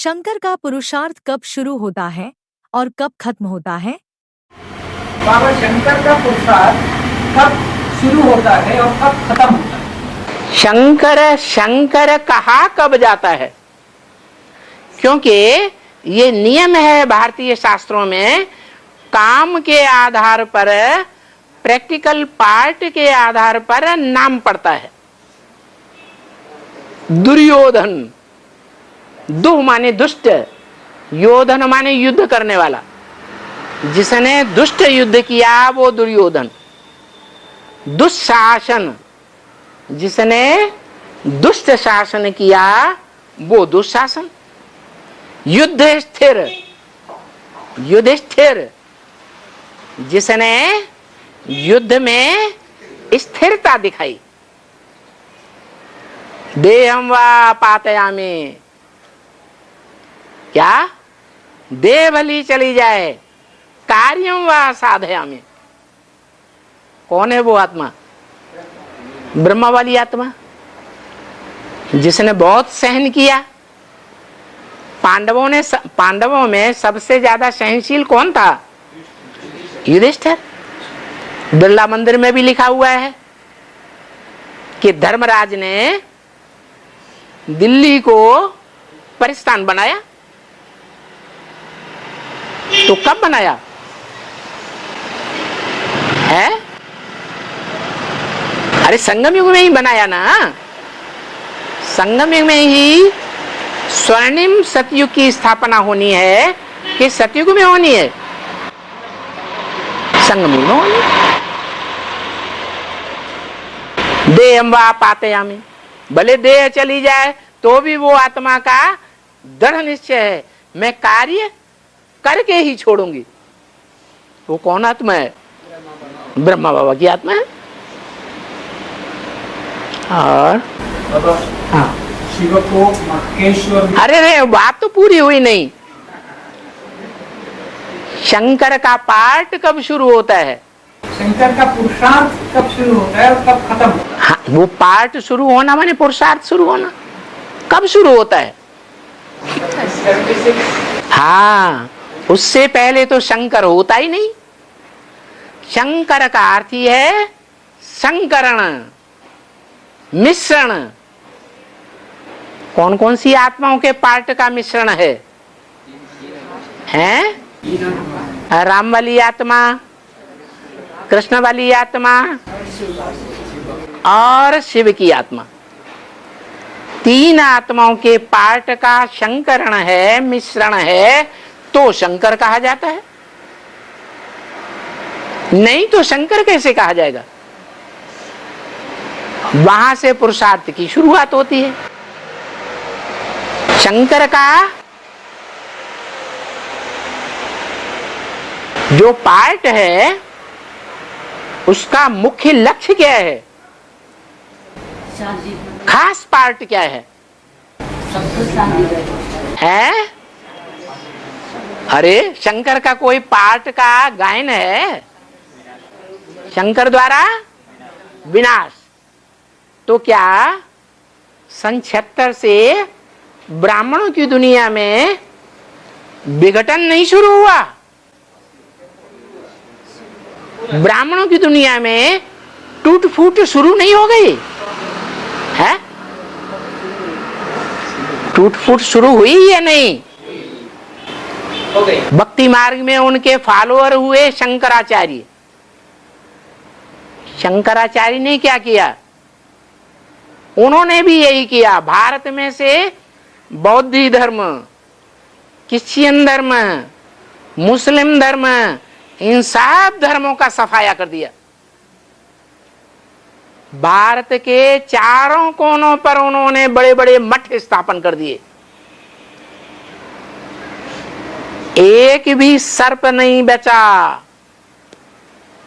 शंकर का पुरुषार्थ कब शुरू होता है और कब खत्म होता है? बाबा, शंकर का पुरुषार्थ कब शुरू होता है और कब खत्म होता है? शंकर शंकर कहा कब जाता है, क्योंकि ये नियम है भारतीय शास्त्रों में, काम के आधार पर, प्रैक्टिकल पार्ट के आधार पर नाम पड़ता है। दुर्योधन, दुह माने दुष्ट, योधन माने युद्ध करने वाला, जिसने दुष्ट युद्ध किया वो दुर्योधन। दुशासन, जिसने दुष्ट शासन किया वो दुशासन। युधिष्ठिर, युधिष्ठिर जिसने युद्ध में स्थिरता दिखाई। देहम वा पातयामि, क्या देह भली चली जाए, कार्यम वा साधयामि। कौन है वो आत्मा? ब्रह्मा वाली आत्मा, जिसने बहुत सहन किया। पांडवों में सबसे ज्यादा सहनशील कौन था? युधिष्ठिर। बिरला मंदिर में भी लिखा हुआ है कि धर्मराज ने दिल्ली को परिस्थान बनाया। तो कब बनाया है? अरे संगम युग में ही बनाया ना। संगम युग में ही स्वर्णिम सतयुग की स्थापना होनी है कि सतयुग में होनी है? संगम युग में होनी है। देहम वा पातयामि, भले देह चली जाए तो भी वो आत्मा का दृढ़ निश्चय है, मैं कार्य करके ही छोड़ूंगी। वो कौन आत्मा है? ब्रह्मा बाबा की आत्मा है। और हाँ, शिव को महेश्वर। अरे बात तो पूरी हुई नहीं। शंकर का पाठ कब शुरू होता है? शंकर का पुरुषार्थ कब शुरू होता है और कब खत्म होता है? हाँ, वो पाठ शुरू होना माने पुरुषार्थ शुरू होना। कब शुरू होता है? हाँ, उससे पहले तो शंकर होता ही नहीं। शंकर का अर्थ ही है संकरण, मिश्रण। कौन कौन सी आत्माओं के पार्ट का मिश्रण है? हैं? राम वाली आत्मा, कृष्ण वाली आत्मा और शिव की आत्मा। तीन आत्माओं के पार्ट का संकरण है, मिश्रण है, तो शंकर कहा जाता है। नहीं तो शंकर कैसे कहा जाएगा? वहां से पुरुषार्थ की शुरुआत होती है। शंकर का जो पार्ट है उसका मुख्य लक्ष्य क्या है? खास पार्ट क्या है? है? अरे शंकर का कोई पार्ट का गायन है? शंकर द्वारा विनाश। तो क्या सन 76 से ब्राह्मणों की दुनिया में विघटन नहीं शुरू हुआ? ब्राह्मणों की दुनिया में टूट फूट शुरू नहीं हो गई है? टूट फूट शुरू हुई या नहीं? हो गई। भक्ति मार्ग में उनके फॉलोअर हुए शंकराचार्य। शंकराचार्य ने क्या किया? उन्होंने भी यही किया। भारत में से बौद्ध धर्म, क्रिश्चियन धर्म, मुस्लिम धर्म, इन सब धर्मों का सफाया कर दिया। भारत के चारों कोनों पर उन्होंने बड़े बड़े मठ स्थापन कर दिए। एक भी सर्प नहीं बचा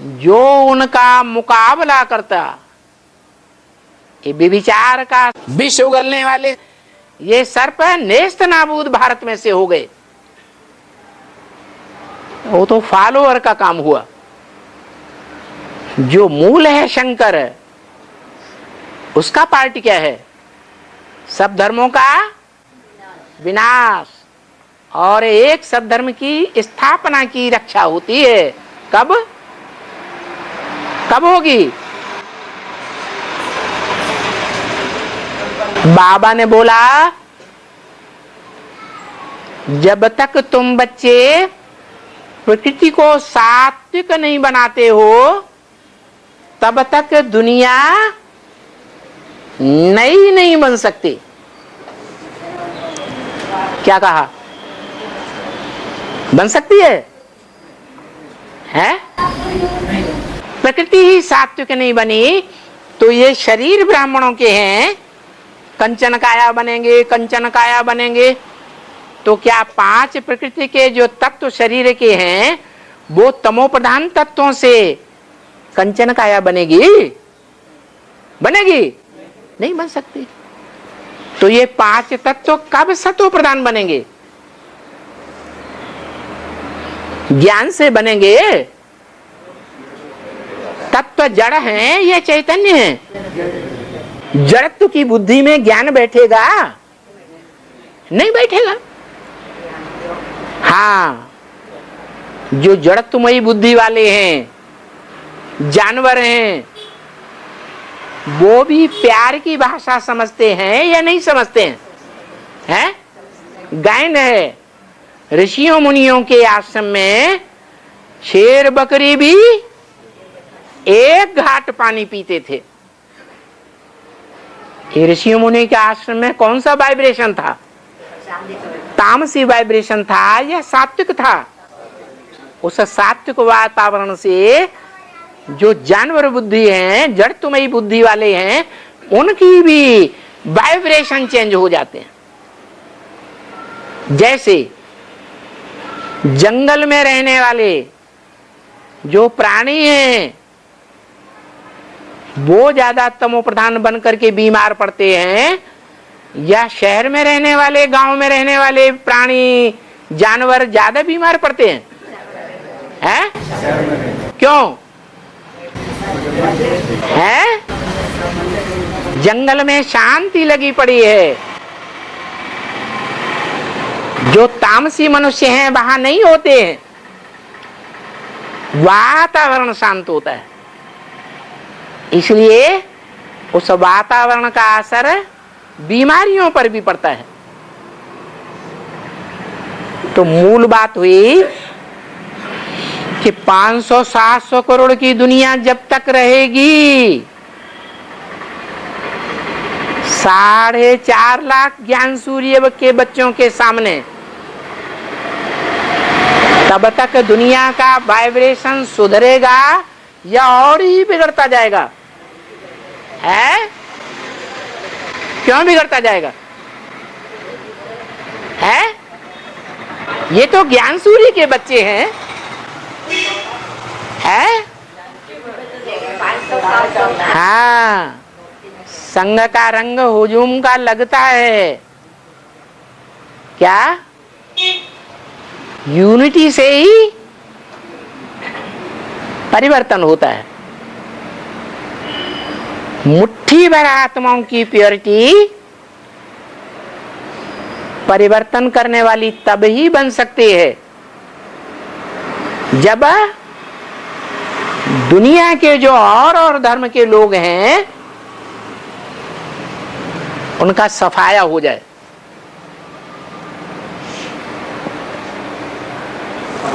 जो उनका मुकाबला करता। ये व्यभिचार का विष उगलने वाले ये सर्प नेस्त नाबूद भारत में से हो गए। वो तो फॉलोअर का काम हुआ। जो मूल है शंकर, उसका पार्ट क्या है? सब धर्मों का विनाश। और एक सद्धर्म की स्थापना की रक्षा होती है। कब कब होगी? बाबा ने बोला जब तक तुम बच्चे प्रकृति को सात्विक नहीं बनाते हो तब तक दुनिया नई नहीं बन सकती। क्या कहा? बन सकती है? प्रकृति ही सात्विक नहीं बनी तो ये शरीर ब्राह्मणों के हैं, कंचन काया बनेंगे, कंचन काया बनेंगे। तो क्या 5 प्रकृति के जो तत्व शरीर के हैं वो तमो प्रधान तत्वों से कंचन काया बनेगी? बनेगी? नहीं बन सकती। तो ये 5 तत्व कब सतो प्रधान बनेंगे? ज्ञान से बनेंगे। तत्व जड़ हैं, ये चैतन्य है। जड़त्व की बुद्धि में ज्ञान बैठेगा? नहीं बैठेगा। हाँ, जो जड़त्वमयी बुद्धि वाले हैं, जानवर हैं, वो भी प्यार की भाषा समझते हैं या नहीं समझते हैं? गायन है। ऋषियों मुनियों के आश्रम में शेर बकरी भी एक घाट पानी पीते थे। ऋषियों मुनि के आश्रम में कौन सा वाइब्रेशन था? तामसी वाइब्रेशन था या सात्विक था? उस सात्विक वातावरण से जो जानवर बुद्धि हैं, जड़त्वमयी बुद्धि वाले हैं, उनकी भी वाइब्रेशन चेंज हो जाते हैं। जैसे जंगल में रहने वाले जो प्राणी हैं वो ज्यादा तमो प्रधान बन करके बीमार पड़ते हैं, या शहर में रहने वाले, गांव में रहने वाले प्राणी जानवर ज्यादा बीमार पड़ते हैं? क्यों? जंगल में शांति लगी पड़ी है। जो तामसी मनुष्य हैं वहां नहीं होते हैं, वातावरण शांत होता है। इसलिए उस वातावरण का असर बीमारियों पर भी पड़ता है। तो मूल बात हुई कि 500-700 करोड़ की दुनिया जब तक रहेगी, 4.5 लाख ज्ञान सूर्य के बच्चों के सामने, तब तक दुनिया का वाइब्रेशन सुधरेगा या और ही बिगड़ता जाएगा? क्यों बिगड़ता जाएगा? ये तो ज्ञान सूर्य के बच्चे हैं। हाँ, संग का रंग हुजूम का लगता है। क्या? यूनिटी से ही परिवर्तन होता है। मुट्ठी भर आत्माओं की प्योरिटी परिवर्तन करने वाली तब ही बन सकती है जब दुनिया के जो और धर्म के लोग हैं उनका सफाया हो जाए।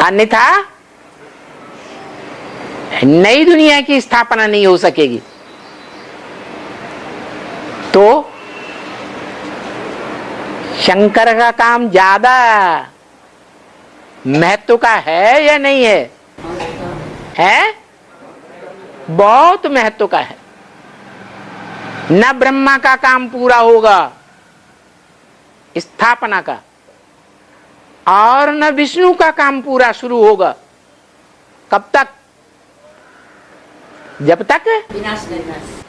अन्यथा नई दुनिया की स्थापना नहीं हो सकेगी। तो शंकर का काम ज्यादा महत्व का है या नहीं है? बहुत महत्व का है। न ब्रह्मा का काम पूरा होगा स्थापना का, और न विष्णु का काम पूरा शुरू होगा। कब तक?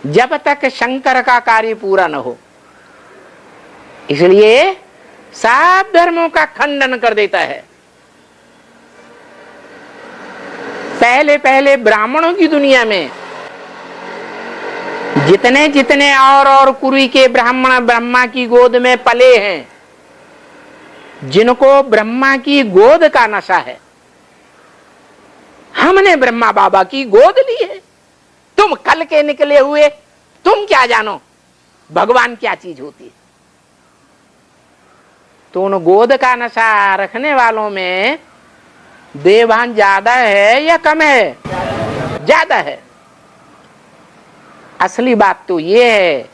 जब तक शंकर का कार्य पूरा न हो। इसलिए सब धर्मों का खंडन कर देता है। पहले पहले ब्राह्मणों की दुनिया में जितने जितने और कुरी के ब्राह्मण ब्रह्मा की गोद में पले हैं, जिनको ब्रह्मा की गोद का नशा है। हमने ब्रह्मा बाबा की गोद ली है। तुम कल के निकले हुए, तुम क्या जानो भगवान क्या चीज होती है। तो उन गोद का नशा रखने वालों में देवभान ज्यादा है या कम है? ज्यादा है। असली बात तो ये है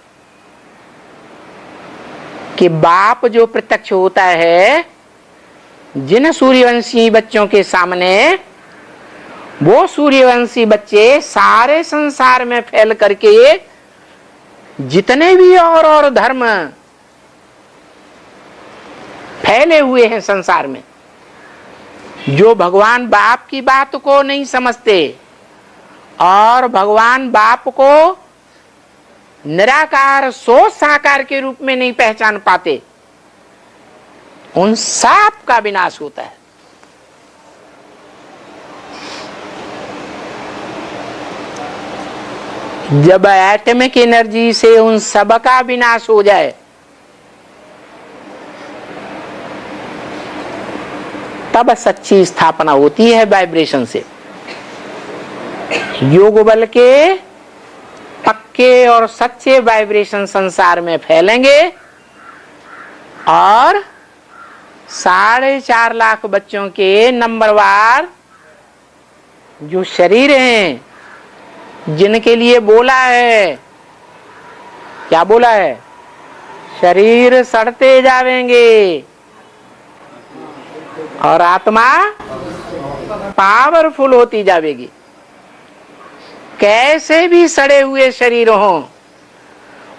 कि बाप जो प्रत्यक्ष होता है जिन सूर्यवंशी बच्चों के सामने, वो सूर्यवंशी बच्चे सारे संसार में फैल करके जितने भी और धर्म फैले हुए हैं संसार में, जो भगवान बाप की बात को नहीं समझते और भगवान बाप को निराकार सोच साकार के रूप में नहीं पहचान पाते, उन सब का विनाश होता है। जब एटॉमिक एनर्जी से उन सब का विनाश हो जाए, तब सच्ची स्थापना होती है वाइब्रेशन से। योग बल के पक्के और सच्चे वाइब्रेशन संसार में फैलेंगे और 4.5 लाख बच्चों के नंबरवार जो शरीर हैं, जिनके लिए बोला है, क्या बोला है? शरीर सड़ते जावेंगे और आत्मा पावरफुल होती जाएगी। कैसे भी सड़े हुए शरीर हों,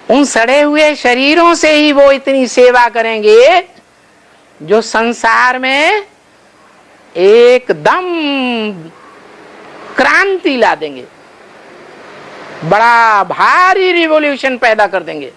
उन सड़े हुए शरीरों से ही वो इतनी सेवा करेंगे जो संसार में एकदम क्रांति ला देंगे, बड़ा भारी रिवॉल्यूशन पैदा कर देंगे।